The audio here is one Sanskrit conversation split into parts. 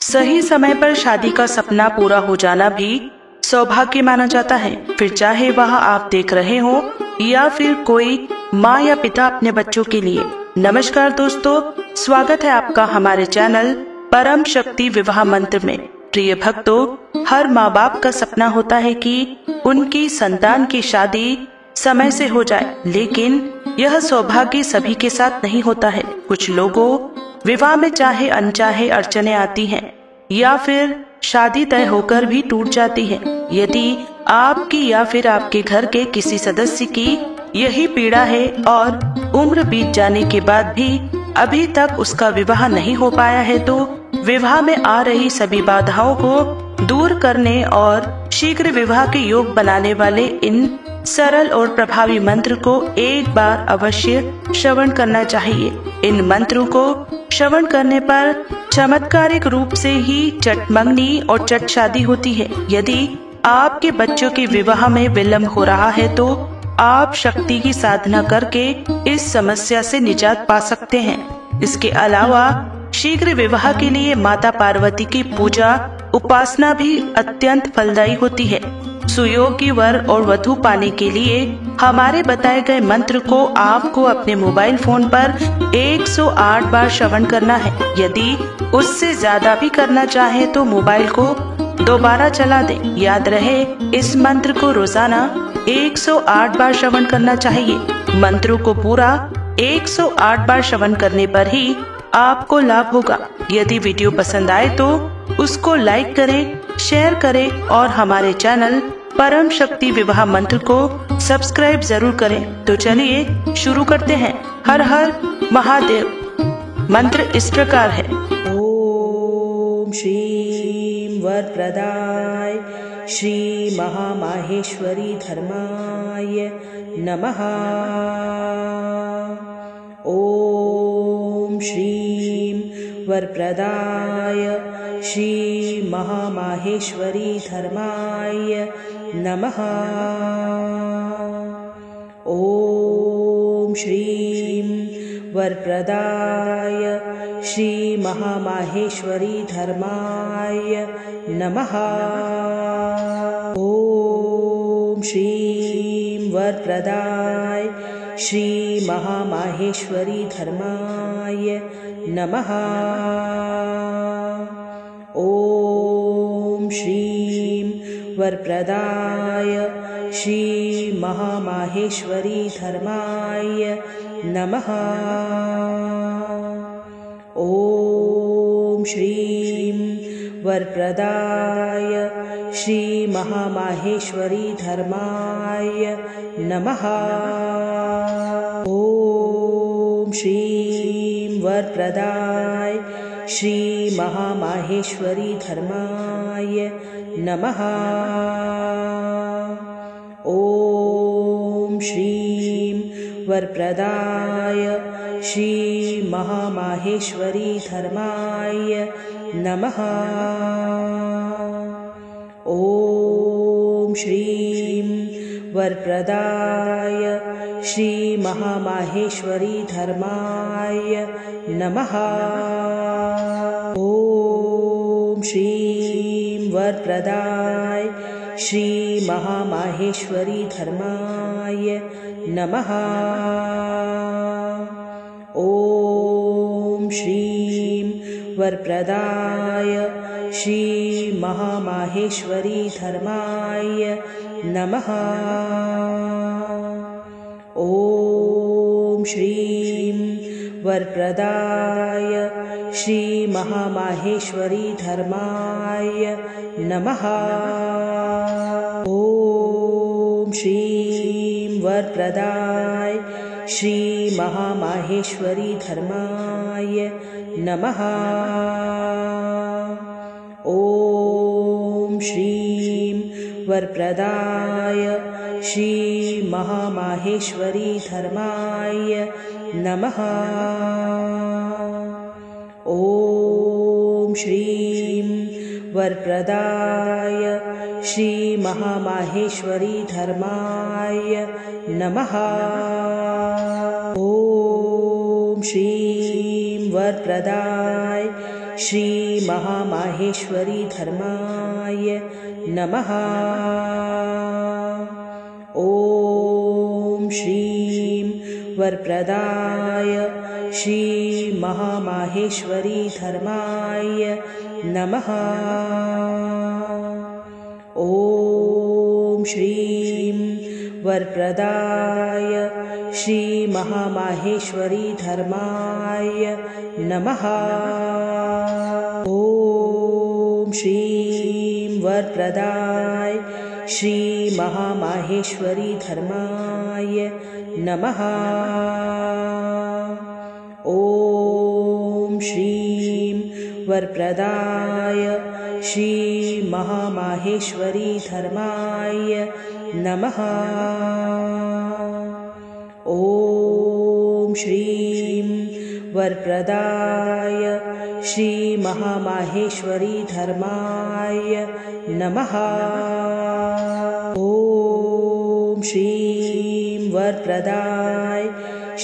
सही समय पर शादी का सपना पूरा हो जाना भी सौभाग्य माना जाता है। फिर चाहे वह आप देख रहे हो या फिर कोई माँ या पिता अपने बच्चों के लिए। नमस्कार दोस्तों, स्वागत है आपका हमारे चैनल परम शक्ति विवाह मंत्र में। प्रिय भक्तों, हर माँ बाप का सपना होता है कि उनकी संतान की शादी समय से हो जाए, लेकिन यह सौभाग्य सभी के साथ नहीं होता है। कुछ लोगों विवाह में चाहे अनचाहे अड़चने आती हैं या फिर शादी तय होकर भी टूट जाती है। यदि आपकी या फिर आपके घर के किसी सदस्य की यही पीड़ा है और उम्र बीत जाने के बाद भी अभी तक उसका विवाह नहीं हो पाया है, तो विवाह में आ रही सभी बाधाओं को दूर करने और शीघ्र विवाह के योग बनाने वाले इन सरल और प्रभावी मंत्र को एक बार अवश्य श्रवण करना चाहिए। इन मंत्रों को श्रवण करने पर चमत्कारिक रूप से ही चट मंगनी और चट शादी होती है। यदि आपके बच्चों के विवाह में विलंब हो रहा है तो आप शक्ति की साधना करके इस समस्या से निजात पा सकते हैं। इसके अलावा शीघ्र विवाह के लिए माता पार्वती की पूजा उपासना भी अत्यंत फलदायी होती है। सुयोग्य वर और वधू पाने के लिए हमारे बताए गए मंत्र को आपको अपने मोबाइल फोन पर 108 बार श्रवण करना है। यदि उससे ज्यादा भी करना चाहे तो मोबाइल को दोबारा चला दें। याद रहे, इस मंत्र को रोजाना 108 बार श्रवण करना चाहिए। मंत्रों को पूरा 108 बार श्रवण करने पर ही आपको लाभ होगा। यदि वीडियो पसंद आए तो उसको लाइक करें, शेयर करें और हमारे चैनल परम शक्ति विवाह मंत्र को सब्सक्राइब जरूर करें। तो चलिए शुरू करते हैं। हर हर महादेव। मंत्र इस प्रकार है। ओम श्रीं वरप्रदाय श्री महामाहेश्वरी धर्माय नमः। ओम श्रीं वरप्रदाय श्री महामाहेश्वरी धर्माय नमः। ओम श्रीं वरप्रदाय श्री महामाहेश्वरी धर्माय नमः। ओम श्रीं वरप्रदाय श्री महामाहेश्वरी धर्माय नमः। ओम श्रीं वरप्रदाय श्री महामाहेश्वरी धर्माय नमः। ओम श्रीं वरप्रदाय श्री महामाहेश्वरी धर्माय नमः। ओम श्रीं वरप्रदाय श्री महामाहेश्वरी धर्माय नमः। ओम श्रीं वरप्रदाय श्री महामाहेश्वरी धर्माय नमः। ओम श्रीं वरप्रदाय श्री महामाहेश्वरी धर्माय नमः। ओम श्रीं वरप्रदाय श्री महामाहेश्वरी धर्माय नमः। ओम श्रीं वरप्रदाय श्री महामाहेश्वरी धर्माय नमः। ओम श्रीं वरप्रदाय श्री महामाहेश्वरी धर्माय नमः। ओम श्रीं वरप्रदाय श्री महामाहेश्वरी धर्माय नमः। ओम श्रीं वरप्रदाय श्री महामाहेश्वरी धर्माय नमः। ओम श्रीं वरप्रदाय श्री महामाहेश्वरी धर्माय नमः। ओम श्रीं वरप्रदाय श्रीमहामाहेश्वरी धर्माय नमः। ॐ श्रीं वरप्रदाय श्रीमहामाहेश्वरी धर्माय नमः। ॐ श्रीं वरप्रदाय श्रीमहामाहेश्वरी धर्माय नमः। ॐ श्रीं वरप्रदाय श्रीमहामाहेश्वरी धर्माय नमः। ॐ श्रीं वरप्रदाय श्रीमहामाहेश्वरी धर्माय नमः। ॐ श्रीं वरप्रदाय श्रीमहामाहेश्वरी धर्माय नमः। ॐ श्रीं वरप्रदाय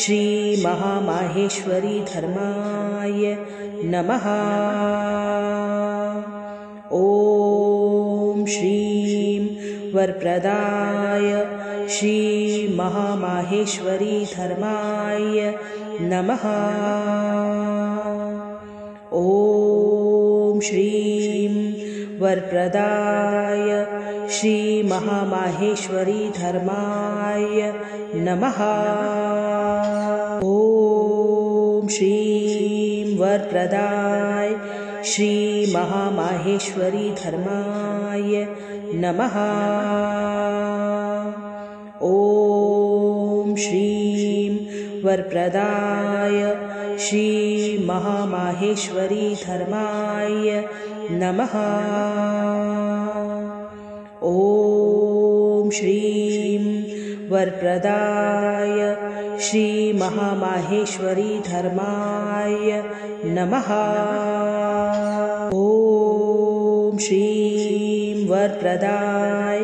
श्रीमहामाहेश्वरी धर्माय नमः। ॐ श्रीं वरप्रदाय श्रीमहामाहेश्वरी धर्माय नमः। ॐ श्रीं वरप्रदाय श्रीमहामाहेश्वरी धर्माय नमः। ॐ श्रीं वरप्रदाय श्रीमहामाहेश्वरी धर्माय नमः। ॐ श्रीं वरप्रदाय श्रीमहामाहेश्वरी धर्माय नमः। ॐ श्रीं वरप्रदाय श्रीमहामाहेश्वरी धर्माय नमः। ॐ श्रीं वरप्रदाय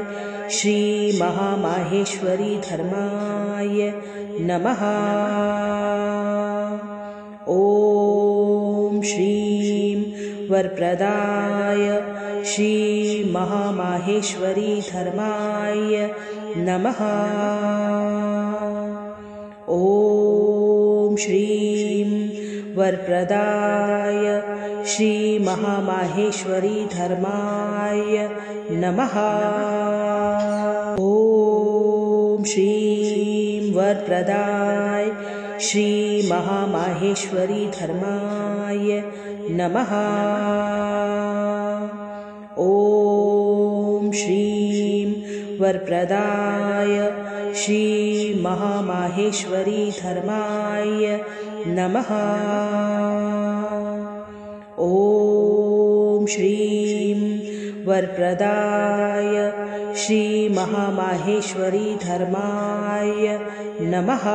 श्रीमहामाहेश्वरी धर्माय नमः। ॐ श्रीं वरप्रदाय श्रीमहामाहेश्वरी धर्माय नमः। ॐ श्रीं वरप्रदाय श्रीमहामाहेश्वरी धर्माय नमः। ॐ श्रीं वरप्रदाय श्रीमहामाहेश्वरी धर्माय नमः। ॐ श्रीं वरप्रदाय श्रीमहामाहेश्वरी धर्माय नमः। ॐ श्रीं वरप्रदाय श्रीमहामाहेश्वरी धर्माय नमः।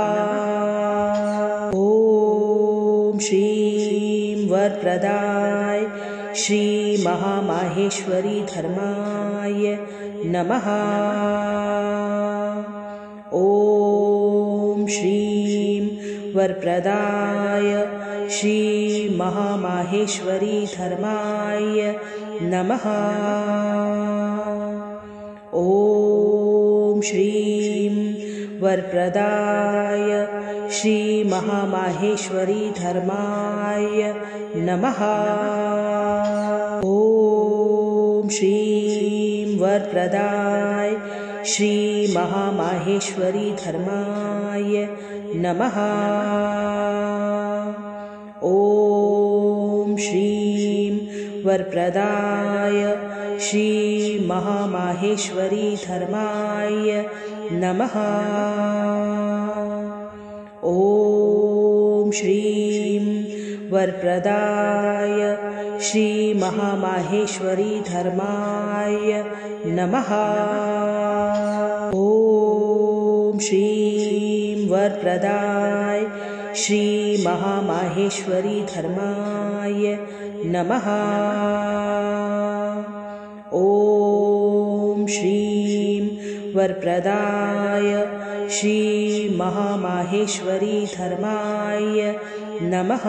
ॐ श्रीं वरप्रदाय श्रीमहामाहेश्वरी धर्माय नमः। ॐ श्रीं वरप्रदाय श्रीमहामाहेश्वरी धर्माय नमः। ॐ श्रीं वरप्रदाय श्रीमहामाहेश्वरी धर्माय नमः। ॐ श्रीं वरप्रदाय श्रीमहामाहेश्वरी धर्माय नमः। ॐ श्रीं वरप्रदाय श्रीमहामाहेश्वरी धर्माय नमः। ॐ श्रीं वरप्रदाय श्रीमहामाहेश्वरी धर्माय नमः। ॐ श्रीं वरप्रदाय श्रीमहामाहेश्वरी धर्माय नमः। ॐ श्रीं वरप्रदाय श्रीमहामाहेश्वरी धर्माय नमः।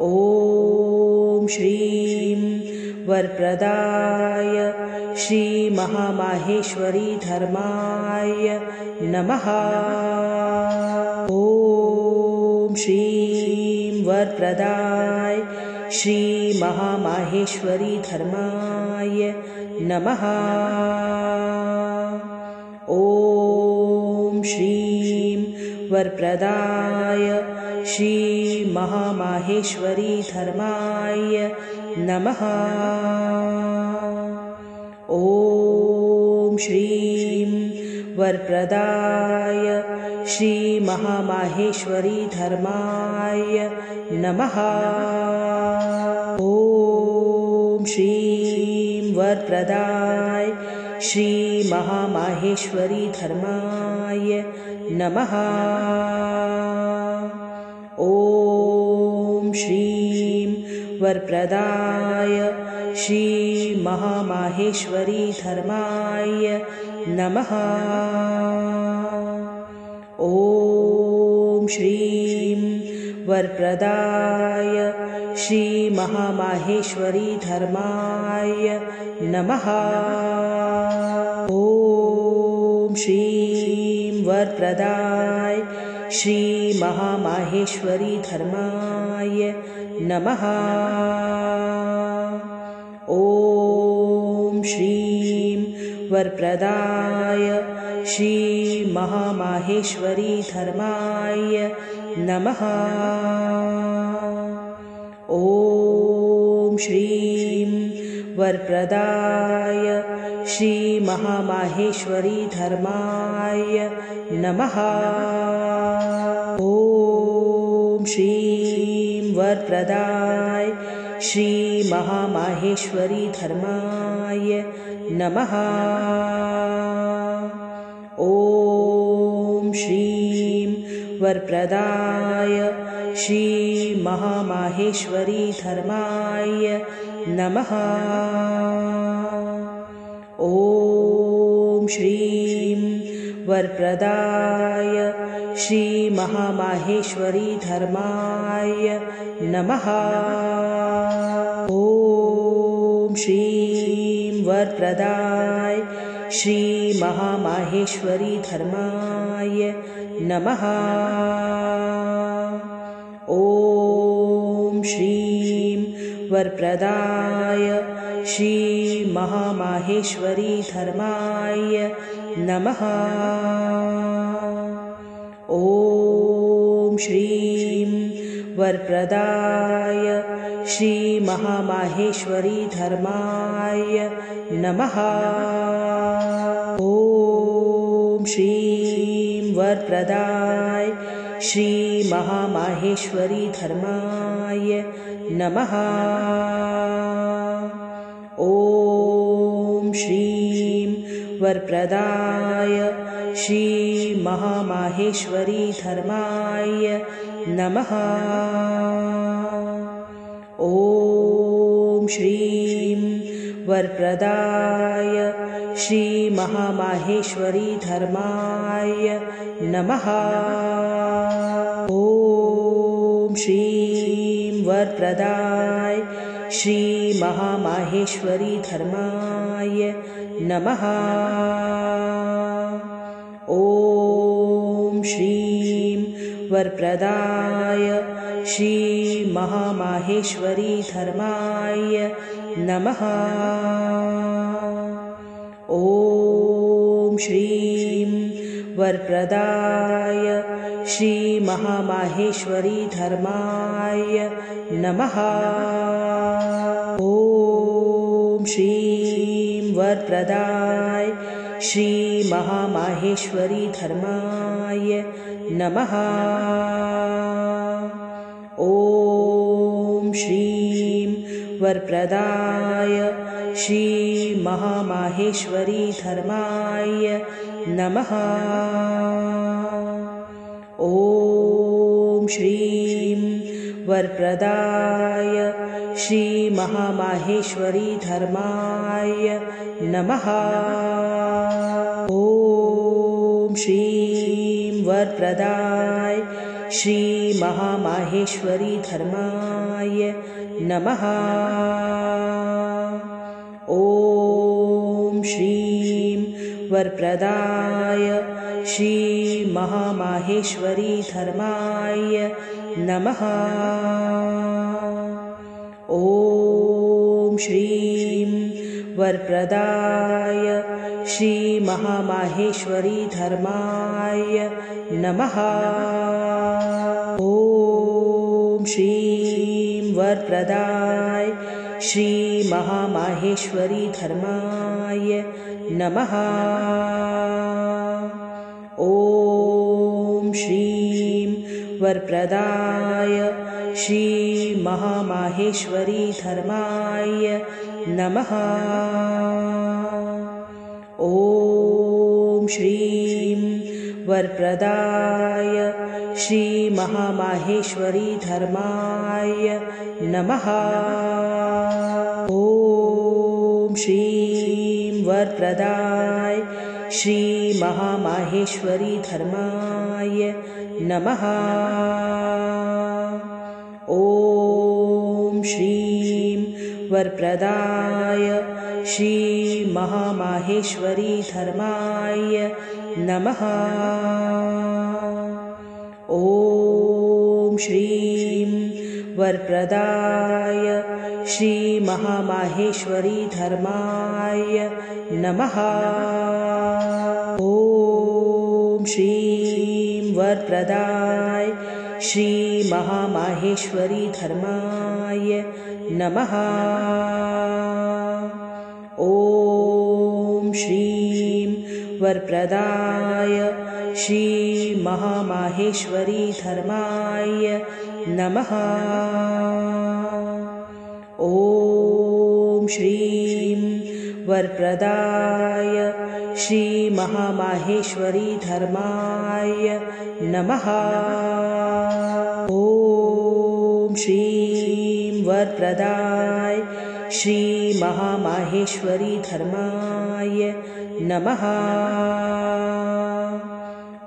ॐ श्रीं वरप्रदाय श्रीमहामाहेश्वरी धर्माय नमः। ॐ श्रीं वरप्रदाय श्रीमहामाहेश्वरी धर्माय नमः। ॐ श्रीं वरप्रदाय श्रीमहामाहेश्वरी धर्माय नमः। ॐ श्रीं वरप्रदाय श्रीमहामाहेश्वरी धर्माय नमः। ॐ श्रीं वरप्रदाय श्रीमहामाहेश्वरी धर्माय नमः। ॐ श्रीं वरप्रदाय श्रीमहामाहेश्वरी धर्माय नमः। ॐ श्रीं वरप्रदाय श्रीमहामाहेश्वरी धर्माय नमः। ॐ श्रीं वरप्रदाय श्रीमहामाहेश्वरी धर्माय नमः। ॐ श्रीं वरप्रदाय श्रीमहामाहेश्वरी धर्माय नमः। ॐ श्रीं वरप्रदाय श्रीमहामाहेश्वरी धर्माय नमः। ॐ श्रीं वरप्रदाय श्रीमहामाहेश्वरी धर्माय नमः। ॐ श्रीं वरप्रदाय श्रीमहामाहेश्वरी धर्माय नमः। ॐ श्रीं वरप्रदाय श्रीमहामाहेश्वरी धर्माय नमः। ॐ श्रीं वरप्रदाय श्रीमहामाहेश्वरी धर्माय नमः। ॐ श्रीं वरप्रदाय श्रीमहामाहेश्वरी धर्माय नमः। ॐ श्रीं वरप्रदाय श्रीमहामाहेश्वरी धर्माय नमः। ॐ श्रीं वरप्रदाय श्रीमहामाहेश्वरी धर्माय नमः। ॐ श्रीं वरप्रदाय श्रीमहामाहेश्वरी धर्माय नमः। ॐ श्रीं वरप्रदाय श्रीमहामाहेश्वरी धर्माय नमः। ॐ श्रीं वरप्रदाय श्रीमहामाहेश्वरी धर्माय नमः। ॐ श्रीं वरप्रदाय श्रीमहामाहेश्वरी धर्माय नमः। ॐ श्रीं वरप्रदाय श्रीमहामाहेश्वरी धर्माय नमः। ॐ श्रीं वरप्रदाय श्रीमहामाहेश्वरी धर्माय नमः। ॐ श्रीं वरप्रदाय श्रीमहामाहेश्वरी धर्माय नमः। ॐ श्रीं वरप्रदाय श्रीमहामाहेश्वरी धर्माय नमः। ॐ श्रीं वरप्रदाय श्री महामाहेश्वरी धर्माय नमः। ॐ श्रीं वरप्रदाय श्री महामाहेश्वरी धर्माय नमः। ॐ श्रीं वरप्रदाय श्री महामाहेश्वरी धर्माय नमः। ॐ श्रीं वरप्रदाय श्री महामाहेश्वरी धर्माय नमः। ॐ श्रीं वरप्रदाय श्री महामाहेश्वरी धर्माय नमः। ॐ श्रीं वरप्रदाय श्री महामाहेश्वरी धर्माय नमः। ॐ श्रीं वरप्रदाय श्री महामाहेश्वरी धर्माय नमः। ॐ श्रीं वरप्रदाय श्री महामाहेश्वरी धर्माय नमः। ॐ श्रीं वरप्रदाय श्री महामाहेश्वरी धर्माय नमः। ॐ श्रीं वरप्रदाय श्री महामाहेश्वरी धर्माय नमः। ॐ श्रीं वरप्रदाय श्री महामाहेश्वरी धर्माय नमः। ॐ श्रीं वरप्रदाय श्री महामाहेश्वरी धर्माय नमः। ॐ श्रीं वरप्रदाय श्री महामाहेश्वरी धर्माय नमः।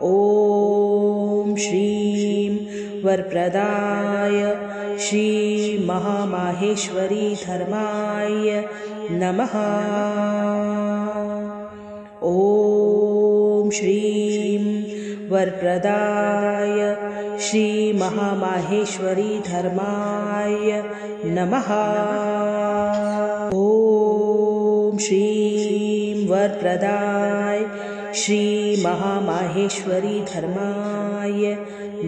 ॐ श्रीं वरप्रदाय श्री महामाहेश्वरी धर्माय नमः। ॐ श्रीं वरप्रदाय श्री महामाहेश्वरी धर्माय नमः। ॐ श्रीं वरप्रदाय श्री महामाहेश्वरी धर्माय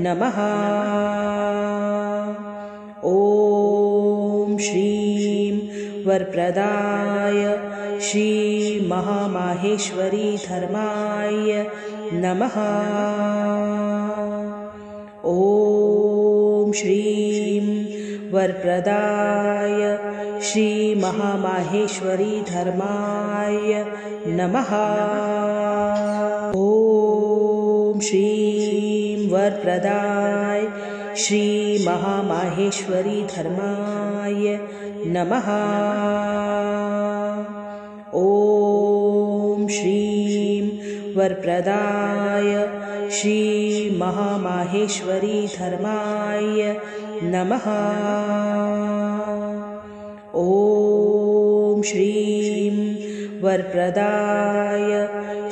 नमः। ॐ श्रीं वरप्रदाय श्री महामाहेश्वरी धर्माय नमः। ॐ श्रीं वरप्रदाय श्री महामाहेश्वरी धर्माय नमः। ॐ श्रीं वरप्रदाय श्री महामाहेश्वरी धर्माय नमः। ॐ श्रीं वरप्रदाय श्री महामाहेश्वरी धर्माय नमः। ॐ श्रीं वरप्रदाय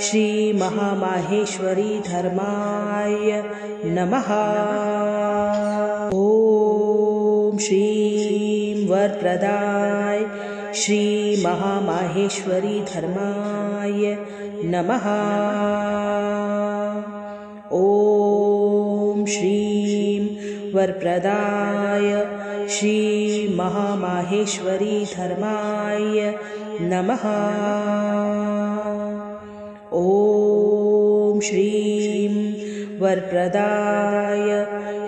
श्री महामाहेश्वरी धर्माय नमः। ॐ श्रीं वरप्रदाय श्री महामाहेश्वरी धर्माय नमः। ॐ श्रीं वरप्रदाय श्री महामाहेश्वरी धर्माय नमः। ॐ श्रीं वरप्रदाय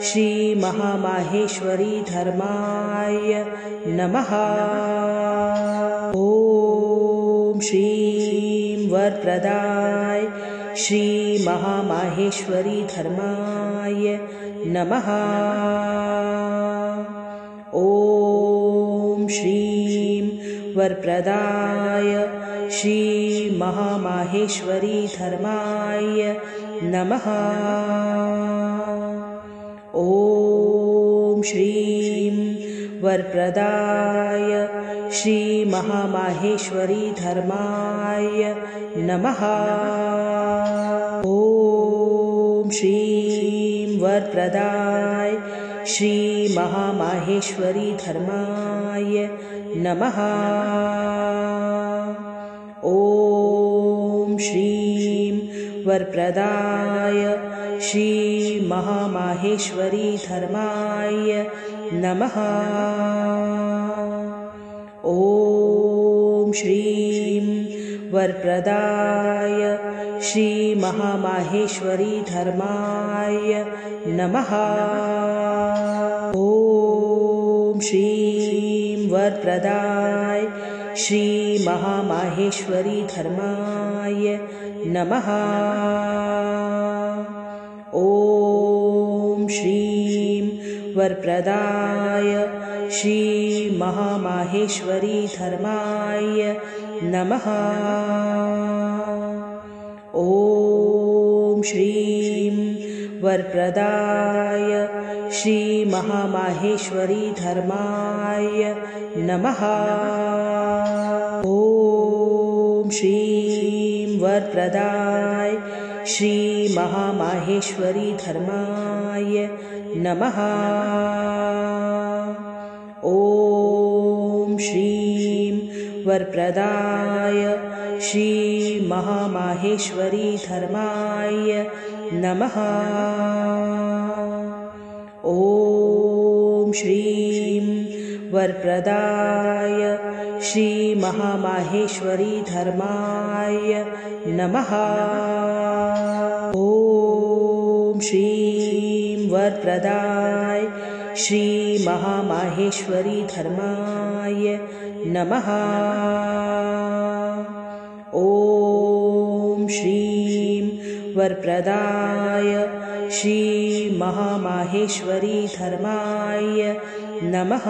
श्री महामाहेश्वरी धर्माय नमः। ॐ श्रीं वरप्रदाय श्री महामाहेश्वरी धर्माय नमः। ॐ श्रीं वरप्रदाय श्रीमहामाहेश्वरी धर्माय नमः। ॐ श्रीं वरप्रदाय श्रीमहामाहेश्वरी धर्माय नमः। ॐ श्रीं वरप्रदाय श्रीमहामाहेश्वरी धर्माय नमः। ॐ श्रीं वरप्रदाय श्रीमहामाहेश्वरी धर्माय नमः। ॐ श्रीं वरप्रदाय श्रीमहामाहेश्वरी धर्माय नमः। ॐ श्रीं वरप्रदाय श्रीमहामाहेश्वरी धर्माय नमः। ॐ श्रीं वरप्रदाय श्रीमहामाहेश्वरी धर्माय नमः। ॐ श्रीं वरप्रदाय श्रीमहामाहेश्वरी धर्माय नमः। ॐ श्रीं वरप्रदाय श्रीमहामाहेश्वरी धर्माय नमः। ॐ श्रीं वरप्रदाय श्रीमहामाहेश्वरी धर्माय नमः। ॐ श्रीं वरप्रदाय श्रीमहामाहेश्वरी धर्माय नमः। ॐ श्रीं वरप्रदाय श्रीमहामाहेश्वरी धर्माय नमः। ॐ श्रीं वरप्रदाय श्रीमहामाहेश्वरी धर्माय नमः।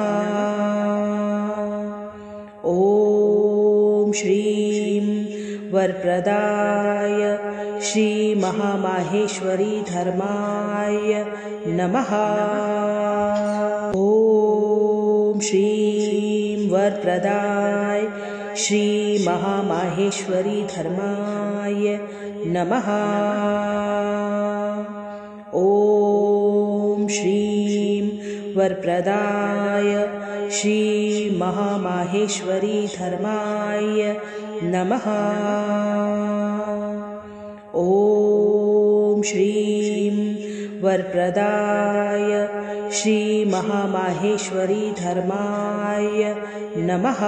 ॐ श्रीं वरप्रदाय श्रीमहामाहेश्वरी धर्माय नमः। ॐ श्रीं वरप्रदाय श्रीमहामाहेश्वरी धर्माय नमः। ॐ श्रीं वरप्रदाय श्रीमहामाहेश्वरी धर्माय नमः। ॐ श्रीं वरप्रदाय श्रीमहामाहेश्वरी धर्माय नमः।